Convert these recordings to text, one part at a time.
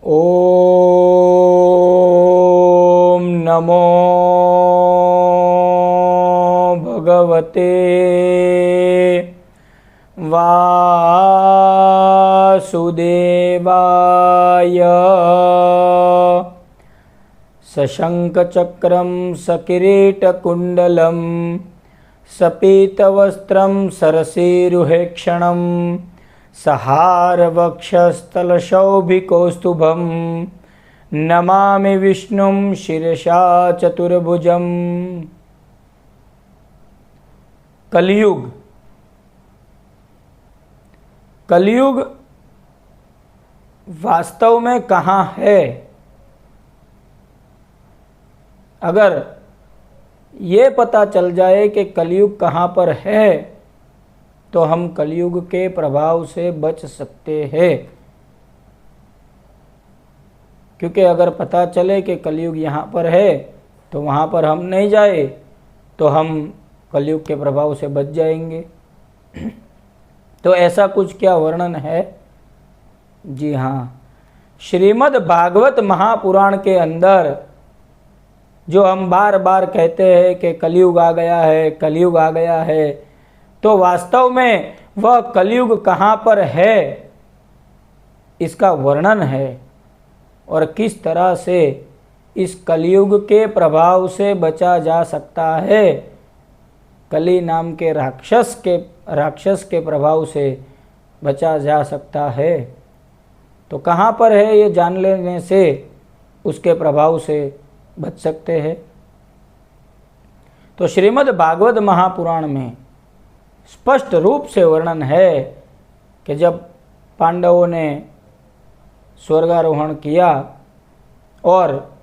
ओम नमो भगवते वासुदेवाय। सशंखचक्रं सकिरीटकुण्डलं सपीतवस्त्रं सरसीरुहेक्षणं सहारवक्षस्थलशौभिकौस्तुभं नमामि विष्णुं शिरसा चतुर्भुजम्। कलियुग, कलियुग वास्तव में कहाँ है? अगर ये पता चल जाए कि कलियुग कहाँ पर है तो हम कलियुग के प्रभाव से बच सकते हैं। क्योंकि अगर पता चले कि कलियुग यहाँ पर है तो वहाँ पर हम नहीं जाए तो हम कलियुग के प्रभाव से बच जाएंगे। तो ऐसा कुछ क्या वर्णन है? जी हाँ, श्रीमद् भागवत महापुराण के अंदर जो हम बार बार कहते हैं कि कलियुग आ गया है, कलियुग आ गया है, तो वास्तव में वह कलियुग कहाँ पर है इसका वर्णन है और किस तरह से इस कलियुग के प्रभाव से बचा जा सकता है। कली नाम के राक्षस के प्रभाव से बचा जा सकता है। तो कहाँ पर है ये जान लेने से उसके प्रभाव से बच सकते हैं। तो श्रीमद् भागवत महापुराण में स्पष्ट रूप से वर्णन है कि जब पांडवों ने स्वर्गारोहण किया और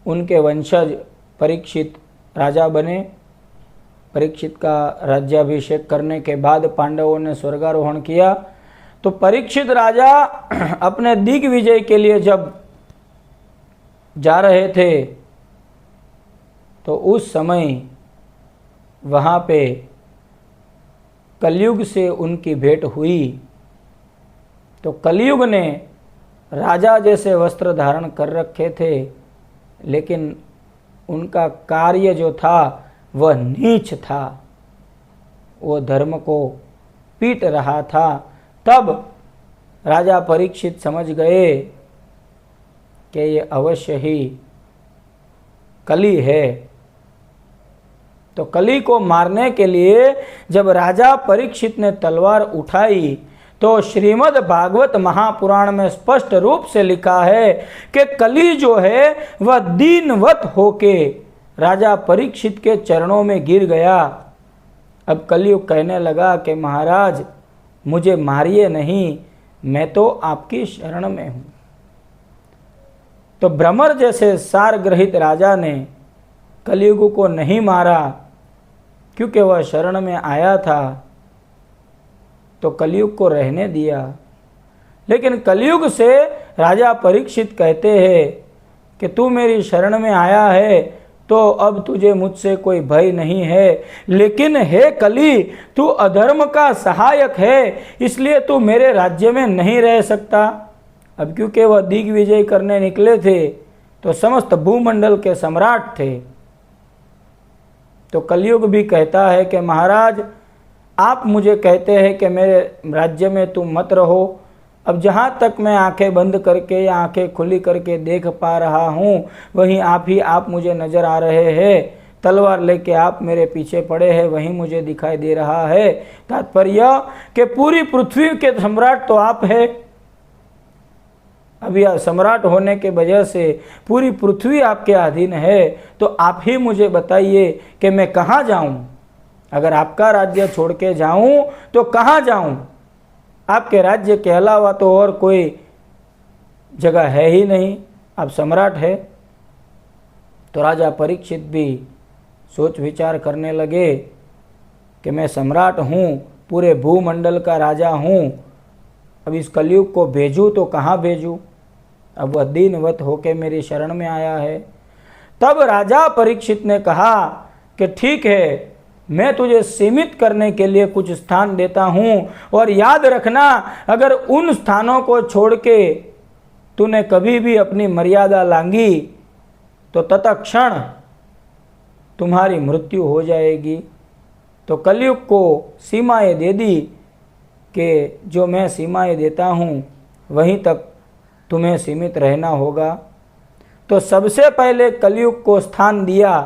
उनके वंशज परीक्षित राजा बने, परीक्षित का राज्याभिषेक करने के बाद पांडवों ने स्वर्गारोहण किया, तो परीक्षित राजा अपने दिग्विजय के लिए जब जा रहे थे तो उस समय वहाँ पे कलियुग से उनकी भेंट हुई। तो कलियुग ने राजा जैसे वस्त्र धारण कर रखे थे, लेकिन उनका कार्य जो था वह नीच था, वो धर्म को पीट रहा था। तब राजा परीक्षित समझ गए कि ये अवश्य ही कली है। तो कली को मारने के लिए जब राजा परीक्षित ने तलवार उठाई तो श्रीमद् भागवत महापुराण में स्पष्ट रूप से लिखा है कि कली जो है वह दीनवत होके राजा परीक्षित के चरणों में गिर गया। अब कलियुग कहने लगा कि महाराज मुझे मारिए नहीं, मैं तो आपकी शरण में हूँ। तो भ्रमर जैसे सार ग्रहित राजा ने कलियुग को नहीं मारा क्योंकि वह शरण में आया था, तो कलियुग को रहने दिया। लेकिन कलियुग से राजा परीक्षित कहते हैं कि तू मेरी शरण में आया है तो अब तुझे मुझसे कोई भय नहीं है, लेकिन हे कली तू अधर्म का सहायक है, इसलिए तू मेरे राज्य में नहीं रह सकता। अब क्योंकि वह दिग्विजय करने निकले थे तो समस्त भूमंडल के सम्राट थे। तो कलियुग भी कहता है कि महाराज आप मुझे कहते हैं कि मेरे राज्य में तुम मत रहो। अब जहाँ तक मैं आंखें बंद करके या आंखें खुली करके देख पा रहा हूँ वहीं आप मुझे नज़र आ रहे हैं। तलवार लेके आप मेरे पीछे पड़े हैं, वहीं मुझे दिखाई दे रहा है। तात्पर्य कि पूरी पृथ्वी के सम्राट तो आप है। अब यह सम्राट होने के वजह से पूरी पृथ्वी आपके अधीन है, तो आप ही मुझे बताइए कि मैं कहाँ जाऊँ। अगर आपका राज्य छोड़ के जाऊँ तो कहाँ जाऊँ? आपके राज्य के अलावा तो और कोई जगह है ही नहीं, आप सम्राट है। तो राजा परीक्षित भी सोच विचार करने लगे कि मैं सम्राट हूँ, पूरे भूमंडल का राजा हूँ, अब इस कलयुग को भेजूँ तो कहाँ भेजूँ? अब वह दीनवत होके मेरी शरण में आया है। तब राजा परीक्षित ने कहा कि ठीक है, मैं तुझे सीमित करने के लिए कुछ स्थान देता हूँ, और याद रखना अगर उन स्थानों को छोड़ के तूने कभी भी अपनी मर्यादा लांगी तो तत्क्षण तुम्हारी मृत्यु हो जाएगी। तो कलयुग को सीमाएं दे दी कि जो मैं सीमाएं देता हूँ वहीं तक तुम्हें सीमित रहना होगा। तो सबसे पहले कलयुग को स्थान दिया।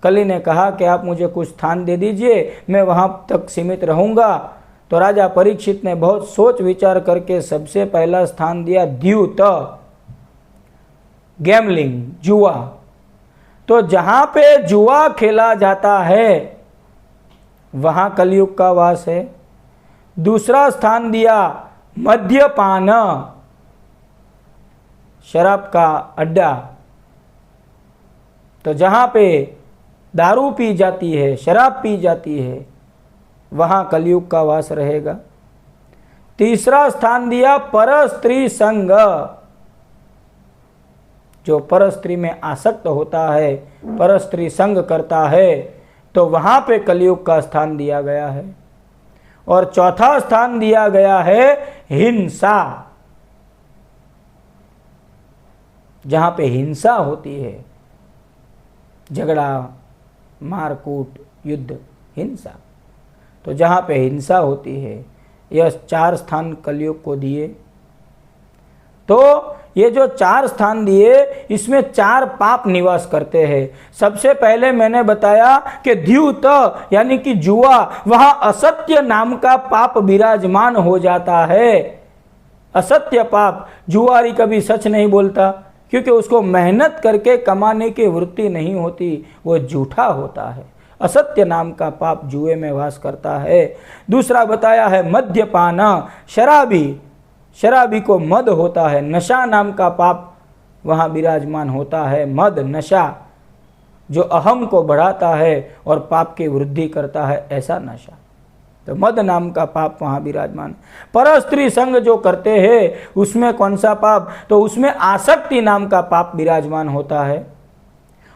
कली ने कहा कि आप मुझे कुछ स्थान दे दीजिए, मैं वहाँ तक सीमित रहूँगा। तो राजा परीक्षित ने बहुत सोच विचार करके सबसे पहला स्थान दिया द्यूत, गैमलिंग, जुआ। तो जहाँ पे जुआ खेला जाता है वहाँ कलयुग का वास है। दूसरा स्थान दिया मद्यपान, शराब का अड्डा। तो जहाँ पे दारू पी जाती है, शराब पी जाती है, वहाँ कलयुग का वास रहेगा। तीसरा स्थान दिया पर स्त्री संग, जो पर स्त्री में आसक्त होता है, पर स्त्री संग करता है, तो वहाँ पे कलयुग का स्थान दिया गया है। और चौथा स्थान दिया गया है हिंसा, जहाँ पे हिंसा होती है, झगड़ा, मारकूट, युद्ध, हिंसा। तो जहाँ पे हिंसा होती है, यह 4 स्थान कलयुग को दिए। तो ये जो 4 स्थान दिए, इसमें 4 पाप निवास करते हैं। सबसे पहले मैंने बताया कि द्यूत यानी कि जुआ, वहां असत्य नाम का पाप विराजमान हो जाता है। असत्य पाप, जुआरी कभी सच नहीं बोलता क्योंकि उसको मेहनत करके कमाने की वृत्ति नहीं होती, वो झूठा होता है। असत्य नाम का पाप जुए में वास करता है। दूसरा बताया है मद्यपान, शराबी, शराबी को मद होता है, नशा नाम का पाप वहाँ विराजमान होता है। मद, नशा, जो अहम को बढ़ाता है और पाप की वृद्धि करता है, ऐसा नशा। तो मद नाम का पाप वहाँ विराजमान। पर स्त्री संग जो करते हैं उसमें कौन सा पाप? तो उसमें आसक्ति नाम का पाप विराजमान होता है।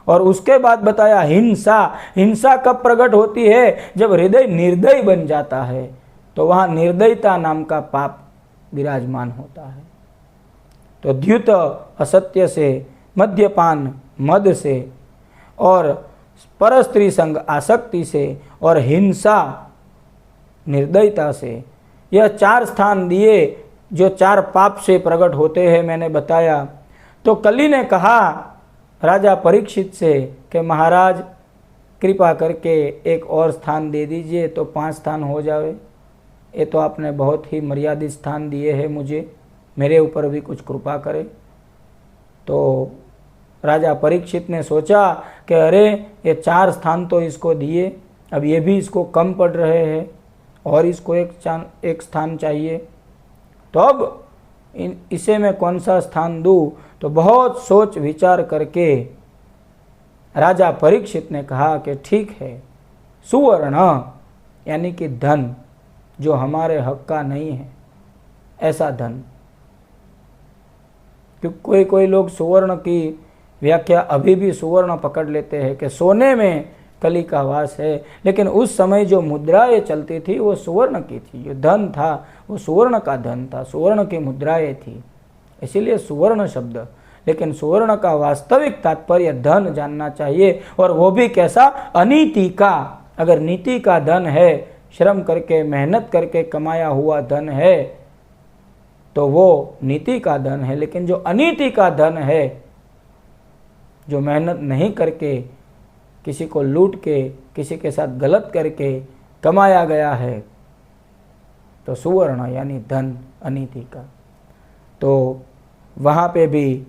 और उसके बाद बताया हिंसा। हिंसा कब प्रकट होती है? जब हृदय निर्दयी बन जाता है, तो वहाँ निर्दयता नाम का पाप विराजमान होता है। तो द्युत असत्य से, मद्यपान मद से, और पर स्त्री संग आसक्ति से, और हिंसा निर्दयता से, यह 4 स्थान दिए जो 4 पाप से प्रकट होते हैं, मैंने बताया। तो कली ने कहा राजा परीक्षित से कि महाराज कृपा करके एक और स्थान दे दीजिए तो 5 स्थान हो जावे। ये तो आपने बहुत ही मर्यादित स्थान दिए हैं मुझे, मेरे ऊपर भी कुछ कृपा करे। तो राजा परीक्षित ने सोचा कि अरे ये 4 स्थान तो इसको दिए, अब ये भी इसको कम पड़ रहे हैं और इसको एक स्थान चाहिए, तो अब इसे मैं कौन सा स्थान दूँ? तो बहुत सोच विचार करके राजा परीक्षित ने कहा कि ठीक है, सुवर्ण यानी कि धन, जो हमारे हक का नहीं है, ऐसा धन। क्योंकि कोई लोग सुवर्ण की व्याख्या अभी भी सुवर्ण पकड़ लेते हैं कि सोने में कली का वास है, लेकिन उस समय जो मुद्राएं चलती थी वो सुवर्ण की थी, जो धन था वो सुवर्ण का धन था, सुवर्ण की मुद्राएं थी, इसीलिए सुवर्ण शब्द। लेकिन सुवर्ण का वास्तविक तात्पर्य धन जानना चाहिए, और वो भी कैसा? अनीति का। अगर नीति का धन है, श्रम करके मेहनत करके कमाया हुआ धन है, तो वो नीति का धन है। लेकिन जो अनीति का धन है, जो मेहनत नहीं करके, किसी को लूट के, किसी के साथ गलत करके कमाया गया है, तो सुवर्ण यानी धन अनीति का। तो वहाँ पे भी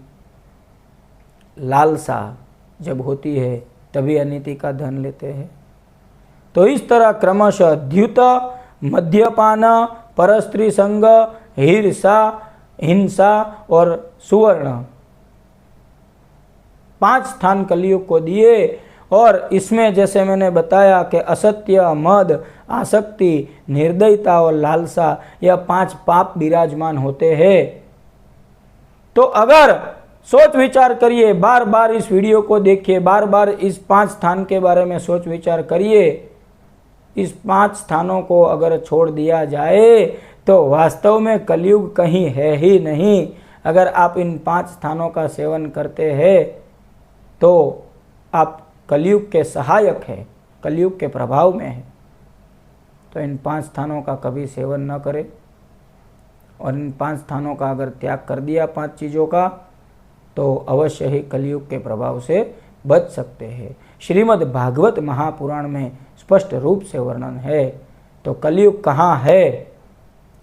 लालसा जब होती है तभी अनीति का धन लेते हैं। तो इस तरह क्रमशः द्युत, मद्यपान, परस्त्री संग, ईर्षा, हिंसा और सुवर्ण 5 स्थान कलियुग को दिए। और इसमें जैसे मैंने बताया कि असत्य, मद, आसक्ति, निर्दयता और लालसा, यह 5 पाप विराजमान होते हैं। तो अगर सोच विचार करिए, बार बार इस वीडियो को देखिए, बार बार इस 5 स्थान के बारे में सोच विचार करिए। इस 5 स्थानों को अगर छोड़ दिया जाए तो वास्तव में कलयुग कहीं है ही नहीं। अगर आप इन 5 स्थानों का सेवन करते हैं तो आप कलयुग के सहायक हैं, कलयुग के प्रभाव में हैं। तो इन 5 स्थानों का कभी सेवन न करें, और इन 5 स्थानों का अगर त्याग कर दिया, 5 चीज़ों का, तो अवश्य ही कलयुग के प्रभाव से बच सकते हैं। श्रीमद् भागवत महापुराण में स्पष्ट रूप से वर्णन है। तो कलयुग कहाँ है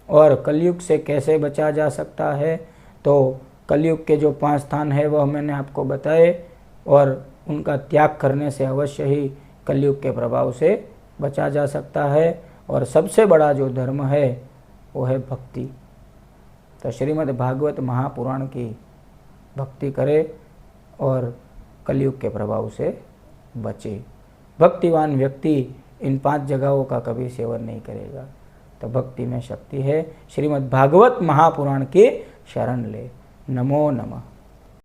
और कलयुग से कैसे बचा जा सकता है, तो कलयुग के जो 5 स्थान है वह मैंने आपको बताए, और उनका त्याग करने से अवश्य ही कलयुग के प्रभाव से बचा जा सकता है। और सबसे बड़ा जो धर्म है वो है भक्ति। तो श्रीमद् भागवत महापुराण की भक्ति करे और कलयुग के प्रभाव से बचे। भक्तिवान व्यक्ति इन 5 जगहों का कभी सेवन नहीं करेगा। तो भक्ति में शक्ति है। श्रीमद् भागवत महापुराण की शरण ले। नमो नमः।